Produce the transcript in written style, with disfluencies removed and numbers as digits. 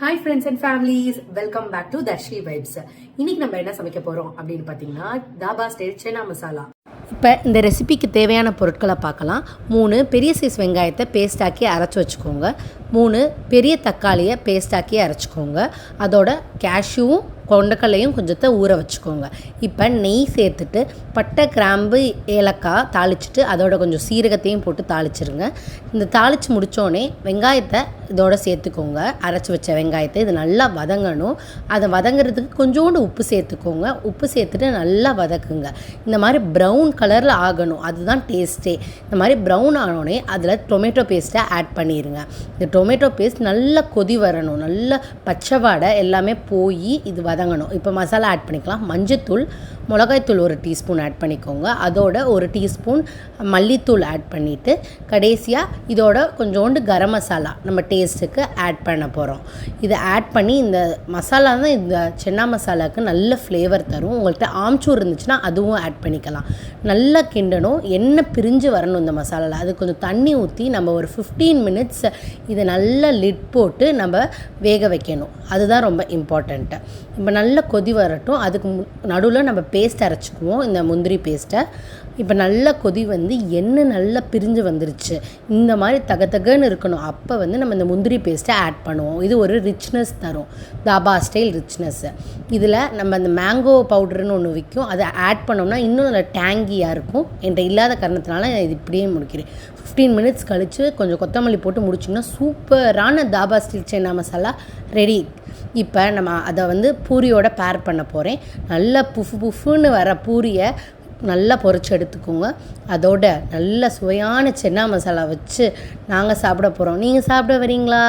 Hi friends and families, welcome back to Darshi Vibes. இன்னைக்கு நம்ம என்ன சமைக்க போறோம் அப்படின்னு பார்த்தீங்கன்னா தாபா ஸ்டைல் சனா மசாலா. இப்போ இந்த ரெசிபிக்கு தேவையான பொருட்களை பார்க்கலாம். 3 பெரிய சைஸ் வெங்காயத்தை பேஸ்டாக்கி அரைச்சி வச்சுக்கோங்க. 3 பெரிய தக்காளியை பேஸ்டாக்கி அரைச்சிக்கோங்க. அதோட கேஷ்யூவும் கொண்டக்கல்லையும் கொஞ்சத்தை ஊற வச்சுக்கோங்க. இப்போ நெய் சேர்த்துட்டு பட்டை கிராம்பு ஏலக்காய் தாளிச்சிட்டு அதோட கொஞ்சம் சீரகத்தையும் போட்டு தாளிச்சிருங்க. இந்த தாளித்து முடித்தோடனே வெங்காயத்தை இதோட சேர்த்துக்கோங்க. அரைச்சி வச்ச வெங்காயத்தை இது நல்லா வதங்கணும். அதை வதங்கிறதுக்கு கொஞ்சோண்டு உப்பு சேர்த்துக்கோங்க. உப்பு சேர்த்துட்டு நல்லா வதக்குங்க. இந்த மாதிரி ப்ரௌன் கலரில் ஆகணும், அதுதான் டேஸ்ட்டே. இந்த மாதிரி ப்ரௌன் ஆனோடனே அதில் டொமேட்டோ பேஸ்ட்டை ஆட் பண்ணிடுங்க. இந்த டொமேட்டோ பேஸ்ட் நல்லா கொதி வரணும், நல்லா பச்சை வாடை எல்லாமே போய் இது வதங்கணும். இப்போ மசாலா ஆட் பண்ணிக்கலாம். மஞ்சத்தூள், மிளகாய்த்தூள் 1 டீஸ்பூன் ஆட் பண்ணிக்கோங்க. அதோட 1 டீஸ்பூன் மல்லித்தூள் ஆட் பண்ணிவிட்டு கடைசியாக இதோட கொஞ்சோண்டு கரம் மசாலா நம்ம டேஸ்ட்டுக்கு ஆட் பண்ண போகிறோம். இதை ஆட் பண்ணி இந்த மசாலா தான் இந்த சென்னா மசாலாவுக்கு நல்ல ஃப்ளேவர் தரும். உங்கள்கிட்ட ஆம்ச்சூர் இருந்துச்சுன்னா அதுவும் ஆட் பண்ணிக்கலாம். நல்லா கிண்டணும், எண்ணெய் பிரிஞ்சு வரணும் இந்த மசாலாவில். அது கொஞ்சம் தண்ணி ஊற்றி நம்ம ஒரு 15 மினிட்ஸ் இதை நல்லா லிட் போட்டு நம்ம வேக வைக்கணும். அதுதான் ரொம்ப இம்பார்ட்டண்ட்டு. இப்போ நல்லா கொதி வரட்டும். அதுக்கு நடுவில் நம்ம பேஸ்ட் அரைச்சிக்குவோம், இந்த முந்திரி பேஸ்ட்டை. இப்போ நல்லா கொதி வந்து எண்ணெய் நல்லா பிரிஞ்சு வந்துருச்சு. இந்த மாதிரி தகன்னு இருக்கணும். அப்போ வந்து நம்ம இந்த முந்திரி பேஸ்ட்டை ஆட் பண்ணுவோம். இது ஒரு ரிச்னஸ் தரும், தாபா ஸ்டைல் ரிச்னஸ்ஸு. இதில் நம்ம அந்த மேங்கோ பவுடர்னு ஒன்று விற்கும், அதை ஆட் பண்ணோம்னா இன்னும் நல்லா டேங்கியாக இருக்கும். என்கிட்ட இல்லாத காரணத்தினால இது இப்படியே முடிக்கிறேன். 15 மினிட்ஸ் கழித்து கொஞ்சம் கொத்தமல்லி போட்டு முடிச்சிங்கன்னா சூப்பரான தாபா ஸ்டைல் சென்னா மசாலா ரெடி. இப்போ நம்ம அதை வந்து பூரியோட பேர் பண்ண போகிறேன். நல்லா புஃப்னு வர பூரியை நல்லா பொரிச்சு எடுத்துக்கோங்க. அதோட நல்ல சுவையான சென்னா மசாலா வச்சு நாங்கள் சாப்பிட போகிறோம். நீங்கள் சாப்பிட வரீங்களா?